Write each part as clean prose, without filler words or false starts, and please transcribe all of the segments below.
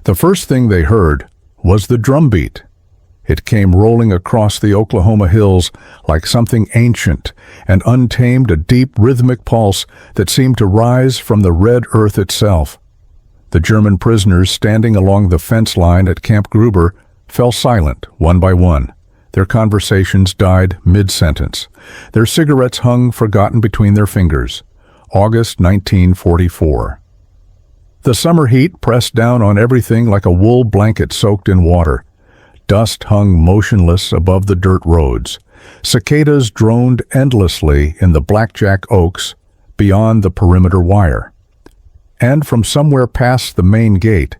The first thing they heard was the drumbeat. It came rolling across the Oklahoma hills like something ancient and untamed, a deep rhythmic pulse that seemed to rise from the red earth itself. The German prisoners standing along the fence line at Camp Gruber fell silent one by one. Their conversations died mid-sentence. Their cigarettes hung forgotten between their fingers. August 1944. The summer heat pressed down on everything like a wool blanket soaked in water. Dust hung motionless above the dirt roads. Cicadas droned endlessly in the blackjack oaks beyond the perimeter wire. And from somewhere past the main gate,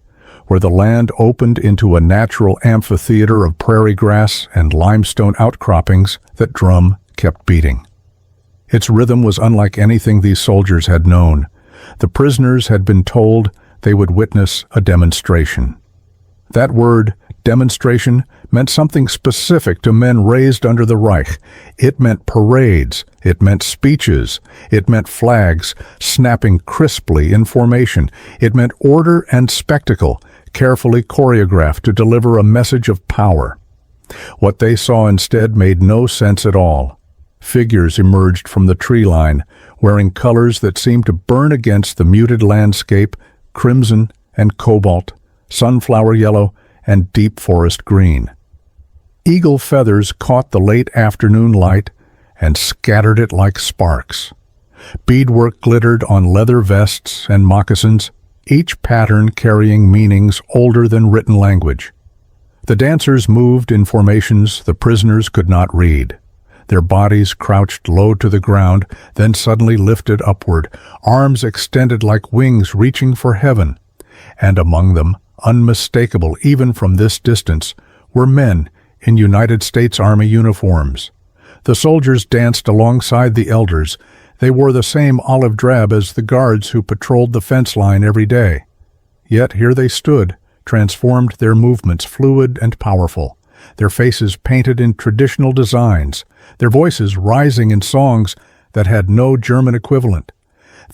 where the land opened into a natural amphitheater of prairie grass and limestone outcroppings, that drum kept beating. Its rhythm was unlike anything these soldiers had known. The prisoners had been told they would witness a demonstration. That word, demonstration, meant something specific to men raised under the Reich. It meant parades, it meant speeches, it meant flags snapping crisply in formation. It meant order and spectacle, carefully choreographed to deliver a message of power. What they saw instead made no sense at all. Figures emerged from the tree line, wearing colors that seemed to burn against the muted landscape, crimson and cobalt, sunflower yellow, and deep forest green. Eagle feathers caught the late afternoon light and scattered it like sparks. Beadwork glittered on leather vests and moccasins, each pattern carrying meanings older than written language. The dancers moved in formations the prisoners could not read. Their bodies crouched low to the ground, then suddenly lifted upward, arms extended like wings reaching for heaven. And among them, unmistakable even from this distance, were men in United States Army uniforms. The soldiers danced alongside the elders. They wore the same olive drab as the guards who patrolled the fence line every day. Yet here they stood, transformed, their movements fluid and powerful, their faces painted in traditional designs, their voices rising in songs that had no German equivalent.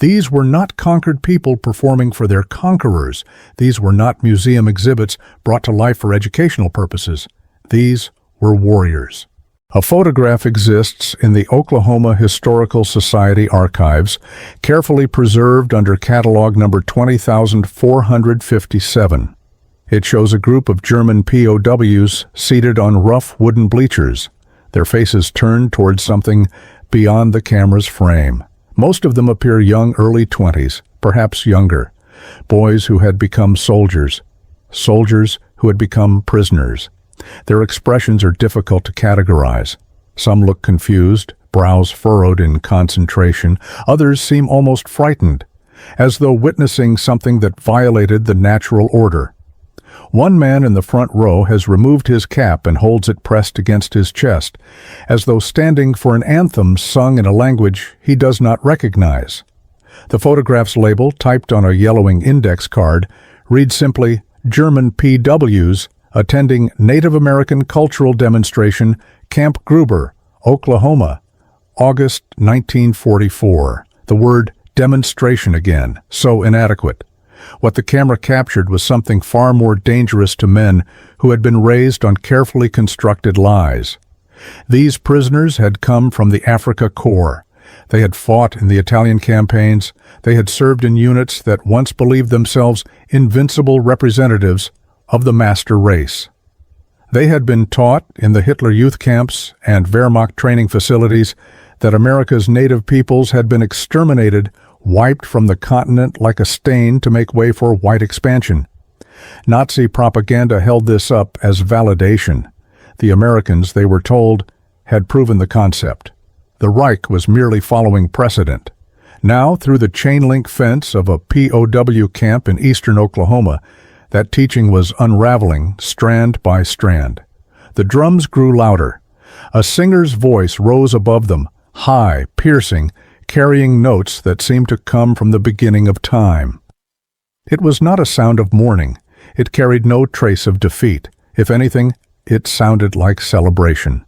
These were not conquered people performing for their conquerors. These were not museum exhibits brought to life for educational purposes. These were warriors. A photograph exists in the Oklahoma Historical Society archives, carefully preserved under catalog number 20,457. It shows a group of German POWs seated on rough wooden bleachers, their faces turned towards something beyond the camera's frame. Most of them appear young, early 20s, perhaps younger, boys who had become soldiers, soldiers who had become prisoners. Their expressions are difficult to categorize. Some look confused, brows furrowed in concentration. Others seem almost frightened, as though witnessing something that violated the natural order. One man in the front row has removed his cap and holds it pressed against his chest, as though standing for an anthem sung in a language he does not recognize. The photograph's label, typed on a yellowing index card, reads simply, German PWs attending Native American cultural demonstration, Camp Gruber, Oklahoma, August 1944. The word demonstration again, so inadequate. What the camera captured was something far more dangerous to men who had been raised on carefully constructed lies. These prisoners had come from the Africa Corps. They had fought in the Italian campaigns. They had served in units that once believed themselves invincible representatives of the master race. They had been taught in the Hitler youth camps and Wehrmacht training facilities that America's native peoples had been exterminated, wiped from the continent like a stain to make way for white expansion. Nazi propaganda held this up as validation. The Americans, they were told, had proven the concept. The Reich was merely following precedent. Now, through the chain-link fence of a POW camp in eastern Oklahoma, that teaching was unraveling strand by strand. The drums grew louder. A singer's voice rose above them, high, piercing, carrying notes that seemed to come from the beginning of time. It was not a sound of mourning. It carried no trace of defeat. If anything, it sounded like celebration,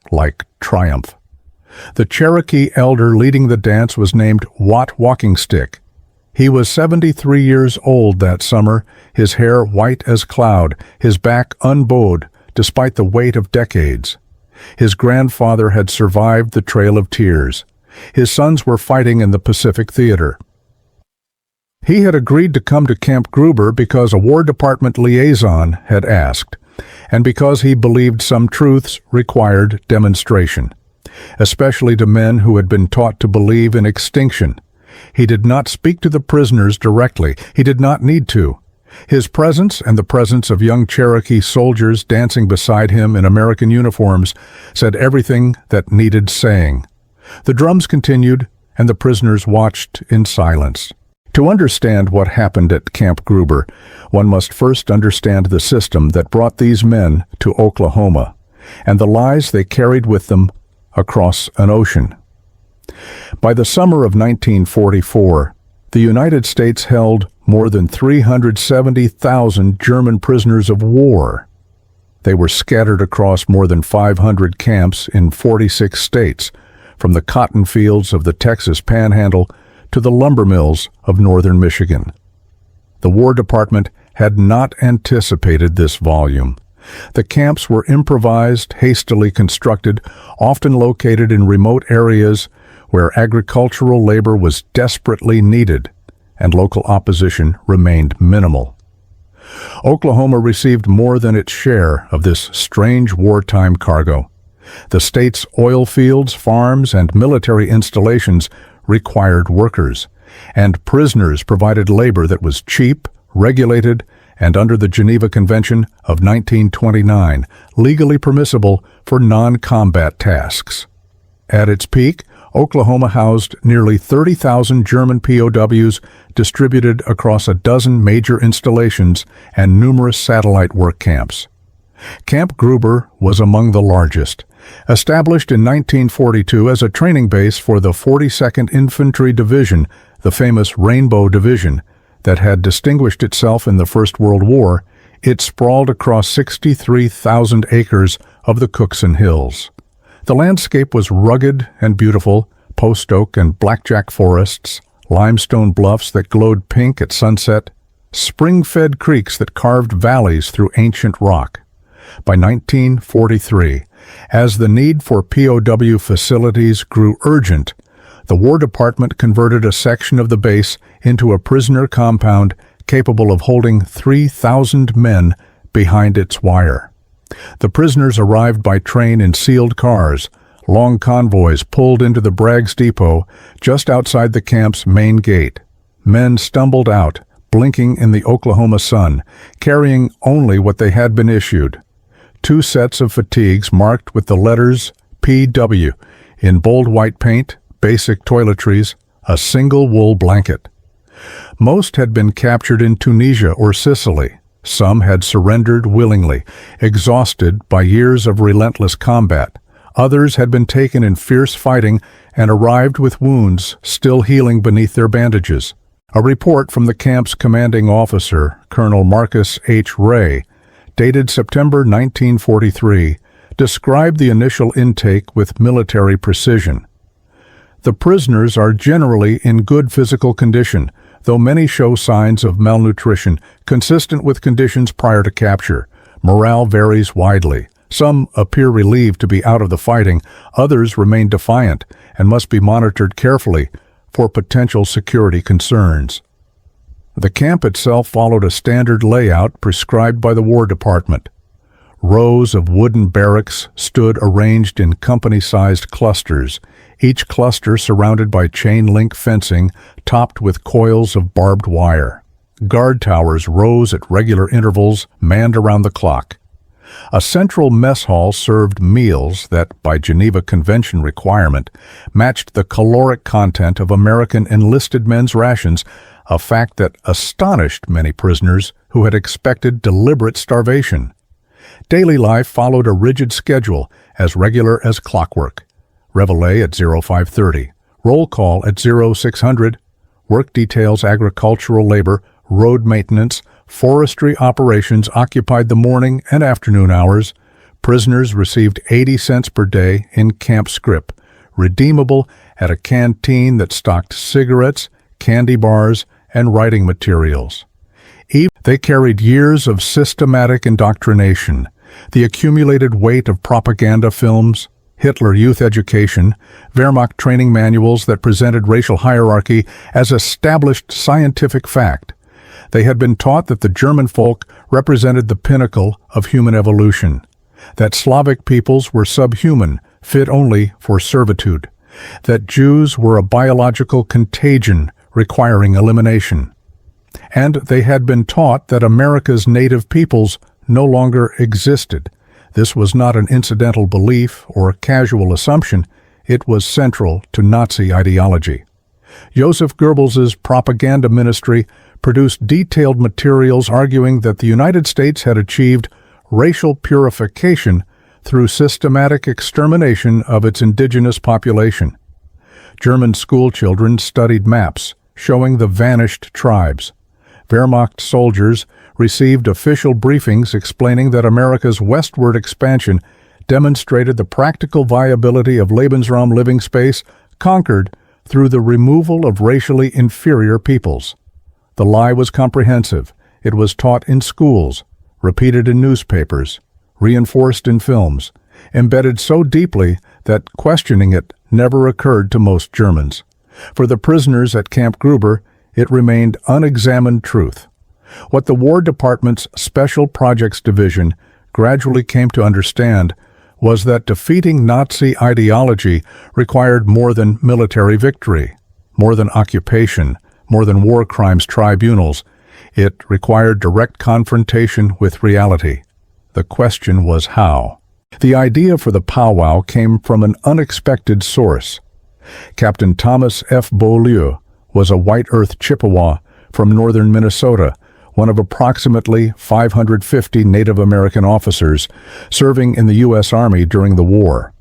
like triumph. The Cherokee elder leading the dance was named Watt Walking Stick. He was 73 years old that summer, his hair white as cloud, his back unbowed, despite the weight of decades. His grandfather had survived the Trail of Tears. His sons were fighting in the Pacific Theater. He had agreed to come to Camp Gruber because a War Department liaison had asked, and because he believed some truths required demonstration, especially to men who had been taught to believe in extinction. He did not speak to the prisoners directly. He did not need to. His presence and the presence of young Cherokee soldiers dancing beside him in American uniforms said everything that needed saying. The drums continued, and the prisoners watched in silence. To understand what happened at Camp Gruber, one must first understand the system that brought these men to Oklahoma, and the lies they carried with them across an ocean. By the summer of 1944, the United States held more than 370,000 German prisoners of war. They were scattered across more than 500 camps in 46 states, from the cotton fields of the Texas Panhandle to the lumber mills of northern Michigan. The War Department had not anticipated this volume. The camps were improvised, hastily constructed, often located in remote areas where agricultural labor was desperately needed, and local opposition remained minimal. Oklahoma received more than its share of this strange wartime cargo. The state's oil fields, farms, and military installations required workers, and prisoners provided labor that was cheap, regulated, and under the Geneva Convention of 1929, legally permissible for non-combat tasks. At its peak, Oklahoma housed nearly 30,000 German POWs distributed across a dozen major installations and numerous satellite work camps. Camp Gruber was among the largest. Established in 1942 as a training base for the 42nd Infantry Division, the famous Rainbow Division, that had distinguished itself in the First World War, it sprawled across 63,000 acres of the Cookson Hills. The landscape was rugged and beautiful, post oak and blackjack forests, limestone bluffs that glowed pink at sunset, spring-fed creeks that carved valleys through ancient rock. By 1943, as the need for POW facilities grew urgent, the War Department converted a section of the base into a prisoner compound capable of holding 3,000 men behind its wire. The prisoners arrived by train in sealed cars. Long convoys pulled into the Bragg's Depot just outside the camp's main gate. Men stumbled out, blinking in the Oklahoma sun, carrying only what they had been issued. 2 sets of fatigues marked with the letters PW in bold white paint, basic toiletries, a single wool blanket. Most had been captured in Tunisia or Sicily. Some had surrendered willingly, exhausted by years of relentless combat. Others had been taken in fierce fighting and arrived with wounds still healing beneath their bandages. A report from the camp's commanding officer, Colonel Marcus H. Ray, dated September 1943, described the initial intake with military precision. The prisoners are generally in good physical condition, though many show signs of malnutrition consistent with conditions prior to capture. Morale varies widely. Some appear relieved to be out of the fighting, others remain defiant and must be monitored carefully for potential security concerns. The camp itself followed a standard layout prescribed by the War Department. Rows of wooden barracks stood arranged in company-sized clusters, each cluster surrounded by chain-link fencing topped with coils of barbed wire. Guard towers rose at regular intervals, manned around the clock. A central mess hall served meals that, by Geneva Convention requirement, matched the caloric content of American enlisted men's rations, a fact that astonished many prisoners who had expected deliberate starvation. Daily life followed a rigid schedule, as regular as clockwork. Reveille at 0530, roll call at 0600, work details agricultural labor, road maintenance, forestry operations occupied the morning and afternoon hours. Prisoners received 80 cents per day in camp scrip, redeemable at a canteen that stocked cigarettes, candy bars, and writing materials. They carried years of systematic indoctrination, the accumulated weight of propaganda films, Hitler youth education, Wehrmacht training manuals that presented racial hierarchy as established scientific fact. They had been taught that the German folk represented the pinnacle of human evolution, that Slavic peoples were subhuman, fit only for servitude, that Jews were a biological contagion requiring elimination. And they had been taught that America's native peoples no longer existed. This was not an incidental belief or a casual assumption. It was central to Nazi ideology. Joseph Goebbels's propaganda ministry produced detailed materials arguing that the United States had achieved racial purification through systematic extermination of its indigenous population. German schoolchildren studied maps showing the vanished tribes. Wehrmacht soldiers received official briefings explaining that America's westward expansion demonstrated the practical viability of Lebensraum living space conquered through the removal of racially inferior peoples. The lie was comprehensive. It was taught in schools, repeated in newspapers, reinforced in films, embedded so deeply that questioning it never occurred to most Germans. For the prisoners at Camp Gruber, it remained unexamined truth. What the War Department's Special Projects Division gradually came to understand was that defeating Nazi ideology required more than military victory, more than occupation, more than war crimes tribunals. It required direct confrontation with reality. The question was how. The idea for the powwow came from an unexpected source. Captain Thomas F. Beaulieu was a White Earth Chippewa from northern Minnesota, one of approximately 550 Native American officers serving in the U.S. Army during the war.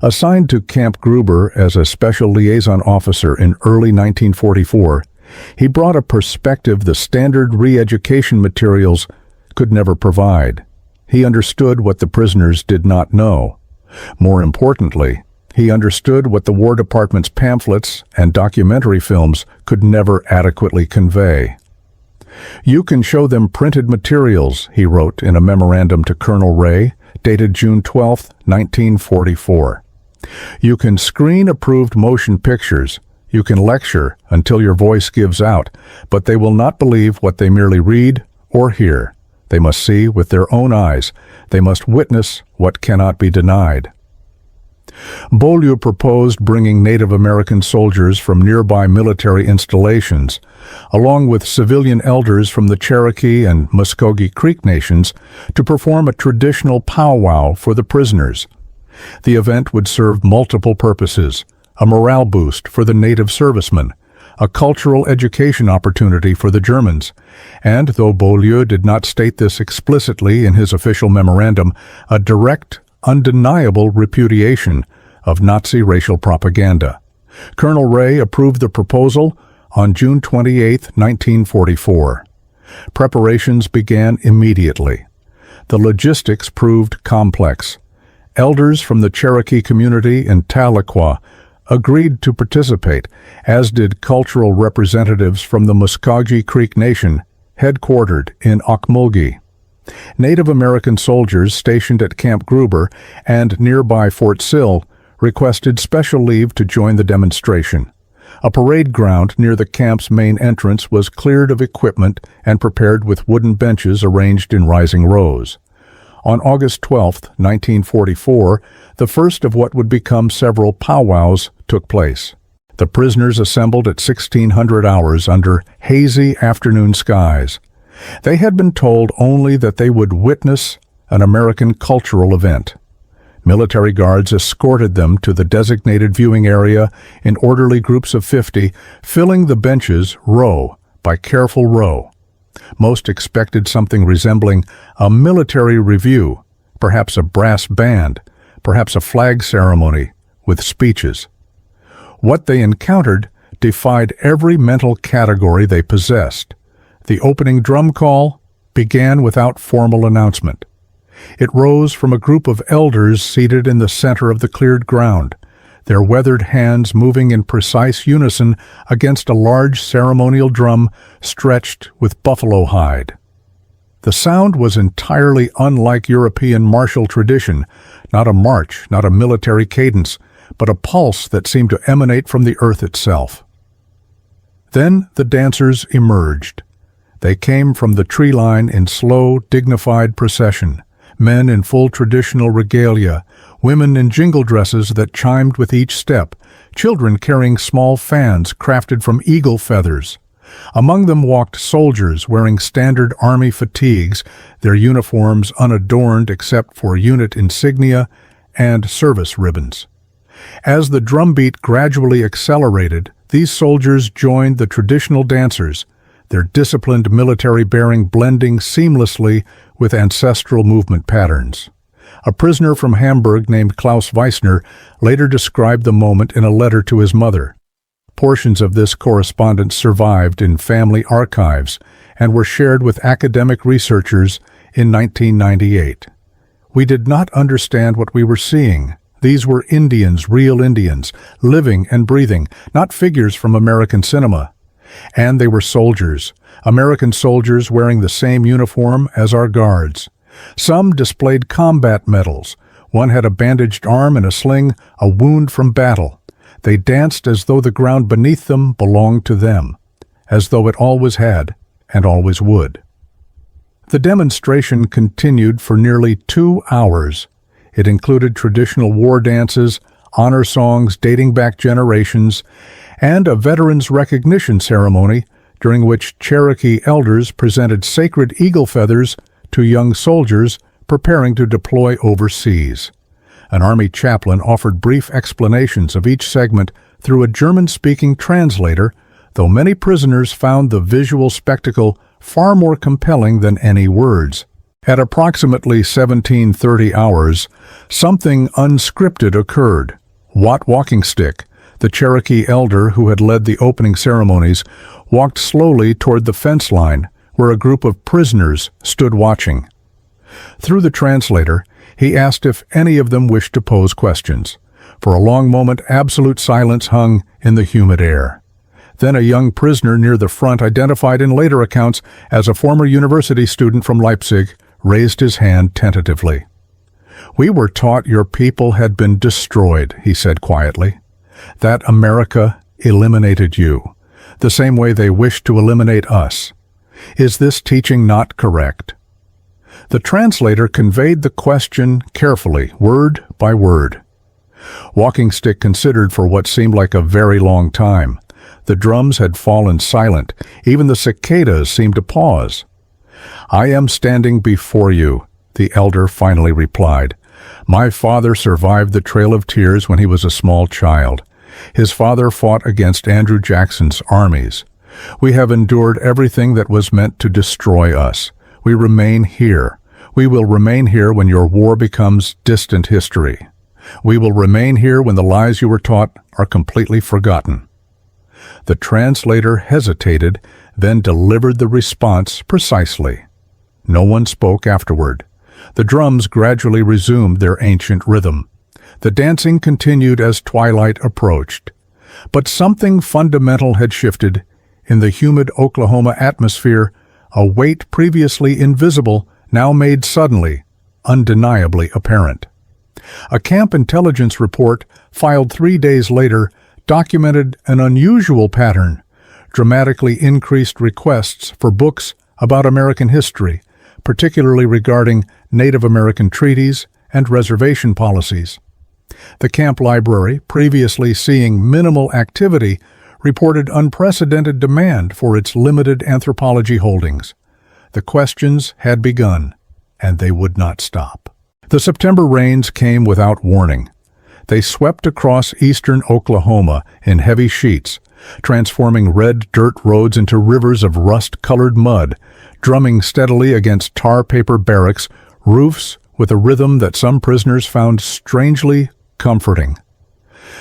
Assigned to Camp Gruber as a special liaison officer in early 1944, he brought a perspective the standard re-education materials could never provide. He understood what the prisoners did not know. More importantly, he understood what the War Department's pamphlets and documentary films could never adequately convey. "You can show them printed materials," he wrote in a memorandum to Colonel Reich, dated June 12, 1944. "You can screen approved motion pictures. You can lecture until your voice gives out, but they will not believe what they merely read or hear. They must see with their own eyes. They must witness what cannot be denied." Beaulieu proposed bringing Native American soldiers from nearby military installations, along with civilian elders from the Cherokee and Muscogee Creek nations, to perform a traditional powwow for the prisoners. The event would serve multiple purposes: a morale boost for the Native servicemen, a cultural education opportunity for the Germans, and, though Beaulieu did not state this explicitly in his official memorandum, a direct, undeniable repudiation of Nazi racial propaganda. Colonel Reich approved the proposal on June 28, 1944. Preparations began immediately. The logistics proved complex. Elders from the Cherokee community in Tahlequah agreed to participate, as did cultural representatives from the Muscogee Creek Nation, headquartered in Okmulgee. Native American soldiers stationed at Camp Gruber and nearby Fort Sill requested special leave to join the demonstration. A parade ground near the camp's main entrance was cleared of equipment and prepared with wooden benches arranged in rising rows. On August 12, 1944, the first of what would become several powwows took place. The prisoners assembled at 1600 hours under hazy afternoon skies. They had been told only that they would witness an American cultural event. Military guards escorted them to the designated viewing area in orderly groups of 50, filling the benches row by careful row. Most expected something resembling a military review, perhaps a brass band, perhaps a flag ceremony with speeches. What they encountered defied every mental category they possessed. The opening drum call began without formal announcement. It rose from a group of elders seated in the center of the cleared ground. their weathered hands moving in precise unison against a large ceremonial drum stretched with buffalo hide. The sound was entirely unlike European martial tradition, not a march, not a military cadence, but a pulse that seemed to emanate from the earth itself. Then the dancers emerged. They came from the tree line in slow, dignified procession, men in full traditional regalia, women in jingle dresses that chimed with each step, children carrying small fans crafted from eagle feathers. Among them walked soldiers wearing standard army fatigues, their uniforms unadorned except for unit insignia and service ribbons. As the drumbeat gradually accelerated, these soldiers joined the traditional dancers, their disciplined military bearing blending seamlessly with ancestral movement patterns. A prisoner from Hamburg named Klaus Weissner later described the moment in a letter to his mother. Portions of this correspondence survived in family archives and were shared with academic researchers in 1998. We did not understand what we were seeing. These were Indians, real Indians, living and breathing, not figures from American cinema. And they were soldiers, American soldiers wearing the same uniform as our guards. Some displayed combat medals. One had a bandaged arm and a sling, a wound from battle. They danced as though the ground beneath them belonged to them, as though it always had and always would. The demonstration continued for nearly 2 hours. It included traditional war dances, honor songs dating back generations, and a veterans recognition ceremony during which Cherokee elders presented sacred eagle feathers to young soldiers preparing to deploy overseas. An Army chaplain offered brief explanations of each segment through a German-speaking translator, though many prisoners found the visual spectacle far more compelling than any words. At approximately 17:30 hours, something unscripted occurred. Wat Walking Stick, the Cherokee elder who had led the opening ceremonies, walked slowly toward the fence line, where a group of prisoners stood watching. Through the translator, he asked if any of them wished to pose questions. For a long moment, absolute silence hung in the humid air. Then a young prisoner near the front, identified in later accounts as a former university student from Leipzig, raised his hand tentatively. "We were taught your people had been destroyed," he said quietly. "That America eliminated you, the same way they wished to eliminate us. Is this teaching not correct?" The translator conveyed the question carefully, word by word. Walking Stick considered for what seemed like a very long time. The drums had fallen silent. Even the cicadas seemed to pause. "I am standing before you," the elder finally replied. "My father survived the Trail of Tears when he was a small child. His father fought against Andrew Jackson's armies. We have endured everything that was meant to destroy us. We remain here. We will remain here when your war becomes distant history. We will remain here when the lies you were taught are completely forgotten." The translator hesitated, then delivered the response precisely. No one spoke afterward. The drums gradually resumed their ancient rhythm. The dancing continued as twilight approached. But something fundamental had shifted. In the humid Oklahoma atmosphere, a weight previously invisible now made suddenly, undeniably apparent. A camp intelligence report, filed 3 days later, documented an unusual pattern: dramatically increased requests for books about American history, particularly regarding Native American treaties and reservation policies. The camp library, previously seeing minimal activity, reported unprecedented demand for its limited anthropology holdings. The questions had begun, and they would not stop. The September rains came without warning. They swept across eastern Oklahoma in heavy sheets, transforming red dirt roads into rivers of rust-colored mud, drumming steadily against tar paper barracks, roofs with a rhythm that some prisoners found strangely comforting.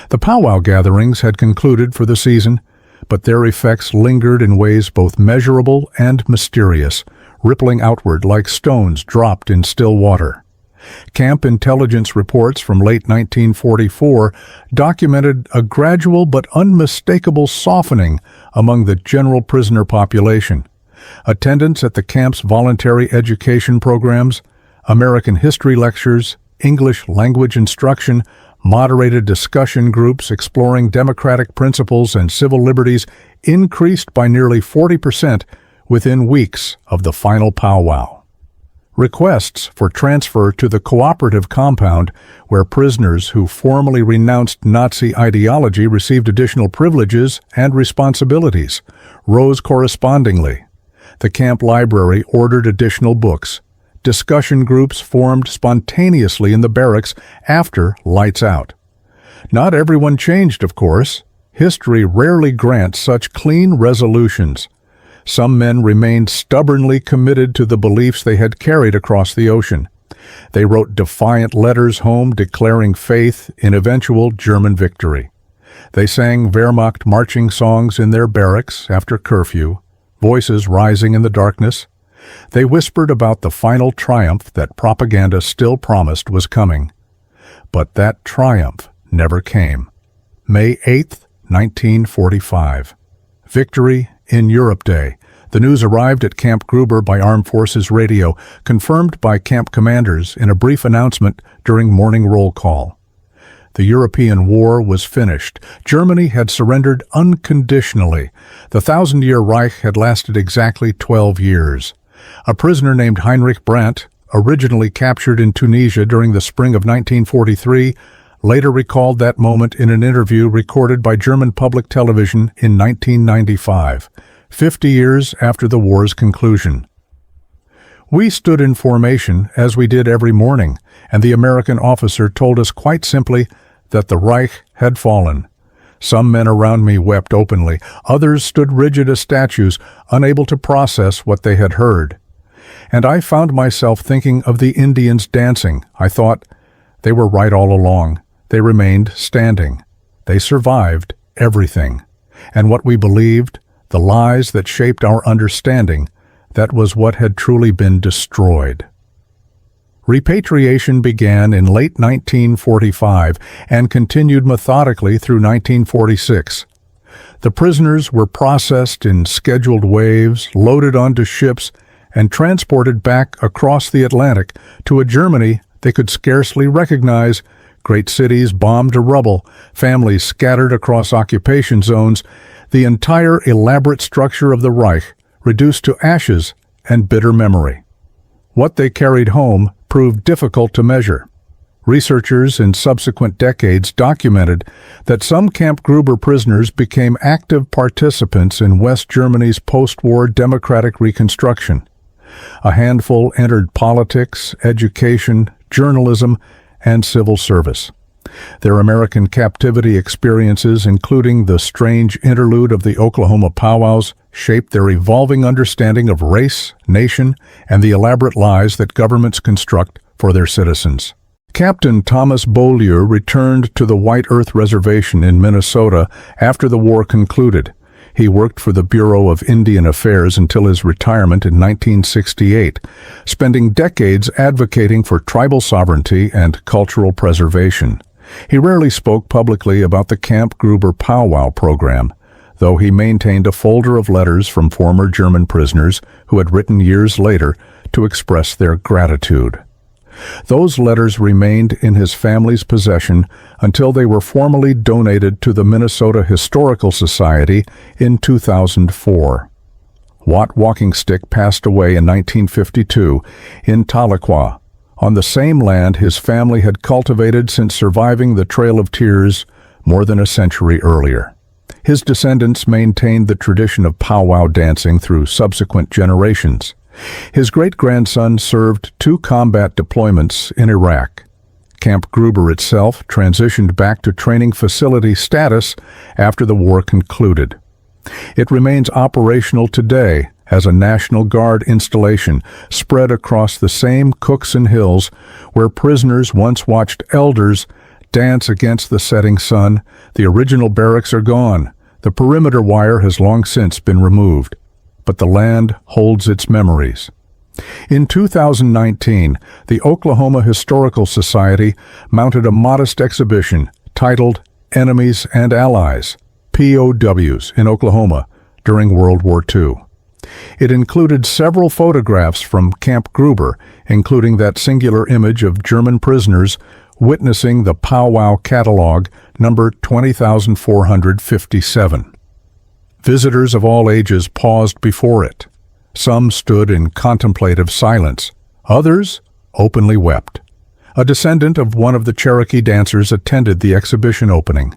The powwow gatherings had concluded for the season, but their effects lingered in ways both measurable and mysterious, rippling outward like stones dropped in still water. Camp intelligence reports from late 1944 documented a gradual but unmistakable softening among the general prisoner population. Attendance at the camp's voluntary education programs, American history lectures, English language instruction, moderated discussion groups exploring democratic principles and civil liberties increased by nearly 40% within weeks of the final powwow. Requests for transfer to the cooperative compound, where prisoners who formally renounced Nazi ideology received additional privileges and responsibilities, rose correspondingly. The camp library ordered additional books. Discussion groups formed spontaneously in the barracks after lights out. Not everyone changed, of course. History rarely grants such clean resolutions. Some men remained stubbornly committed to the beliefs they had carried across the ocean. They wrote defiant letters home declaring faith in eventual German victory. They sang Wehrmacht marching songs in their barracks after curfew, voices rising in the darkness. They whispered about the final triumph that propaganda still promised was coming. But that triumph never came. May 8, 1945. Victory in Europe Day. The news arrived at Camp Gruber by Armed Forces Radio, confirmed by camp commanders in a brief announcement during morning roll call. The European War was finished. Germany had surrendered unconditionally. The 1,000-year Reich had lasted exactly 12 years. A prisoner named Heinrich Brandt, originally captured in Tunisia during the spring of 1943, later recalled that moment in an interview recorded by German public television in 1995, 50 years after the war's conclusion. We stood in formation, as we did every morning, and the American officer told us quite simply that the Reich had fallen. Some men around me wept openly. Others stood rigid as statues, unable to process what they had heard. And I found myself thinking of the Indians dancing. I thought, they were right all along. They remained standing. They survived everything. And what we believed, the lies that shaped our understanding, that was what had truly been destroyed. Repatriation began in late 1945 and continued methodically through 1946. The prisoners were processed in scheduled waves, loaded onto ships, and transported back across the Atlantic to a Germany they could scarcely recognize. Great cities bombed to rubble, families scattered across occupation zones, the entire elaborate structure of the Reich reduced to ashes and bitter memory. What they carried home proved difficult to measure. Researchers in subsequent decades documented that some Camp Gruber prisoners became active participants in West Germany's post-war democratic reconstruction. A handful entered politics, education, journalism, and civil service. Their American captivity experiences, including the strange interlude of the Oklahoma powwows, shaped their evolving understanding of race, nation, and the elaborate lies that governments construct for their citizens. Captain Thomas Beaulieu returned to the White Earth Reservation in Minnesota after the war concluded. He worked for the Bureau of Indian Affairs until his retirement in 1968, spending decades advocating for tribal sovereignty and cultural preservation. He rarely spoke publicly about the Camp Gruber powwow program, though he maintained a folder of letters from former German prisoners who had written years later to express their gratitude. Those letters remained in his family's possession until they were formally donated to the Minnesota Historical Society in 2004. Watt Walking Stick passed away in 1952 in Tahlequah, on the same land his family had cultivated since surviving the Trail of Tears more than a century earlier. His descendants maintained the tradition of powwow dancing through subsequent generations. His great-grandson served 2 combat deployments in Iraq. Camp Gruber itself transitioned back to training facility status after the war concluded. It remains operational today as a National Guard installation spread across the same Cookson Hills where prisoners once watched elders dance against the setting sun. The original barracks are gone. The perimeter wire has long since been removed. But the land holds its memories. In 2019, the Oklahoma Historical Society mounted a modest exhibition titled Enemies and Allies, POWs, in Oklahoma during World War II. It included several photographs from Camp Gruber, including that singular image of German prisoners witnessing the Powwow catalog number 20,457. Visitors of all ages paused before it. Some stood in contemplative silence. Others openly wept. A descendant of one of the Cherokee dancers attended the exhibition opening.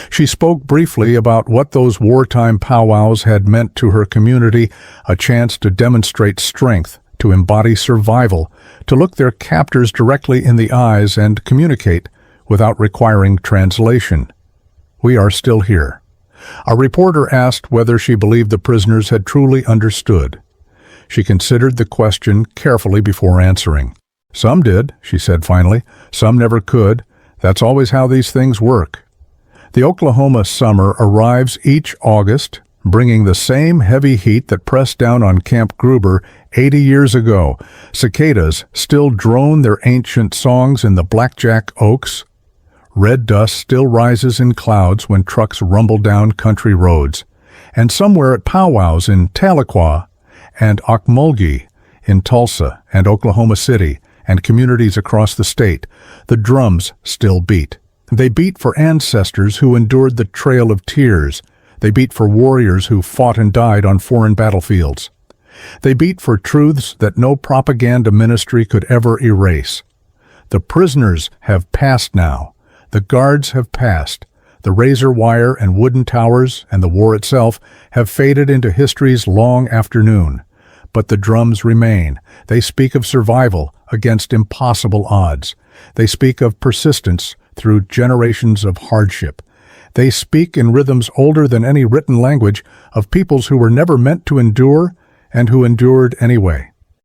She spoke briefly about what those wartime powwows had meant to her community, a chance to demonstrate strength, to embody survival, to look their captors directly in the eyes and communicate without requiring translation. "We are still here." A reporter asked whether she believed the prisoners had truly understood. She considered the question carefully before answering. "Some did," she said finally. "Some never could. That's always how these things work." The Oklahoma summer arrives each August, bringing the same heavy heat that pressed down on Camp Gruber 80 years ago. Cicadas still drone their ancient songs in the blackjack oaks. Red dust still rises in clouds when trucks rumble down country roads. And somewhere at powwows in Tahlequah and Okmulgee, in Tulsa and Oklahoma City, and communities across the state, the drums still beat. They beat for ancestors who endured the Trail of Tears. They beat for warriors who fought and died on foreign battlefields. They beat for truths that no propaganda ministry could ever erase. The prisoners have passed now. The guards have passed. The razor wire and wooden towers and the war itself have faded into history's long afternoon. But the drums remain. They speak of survival against impossible odds. They speak of persistence through generations of hardship. They speak in rhythms older than any written language of peoples who were never meant to endure and who endured anyway.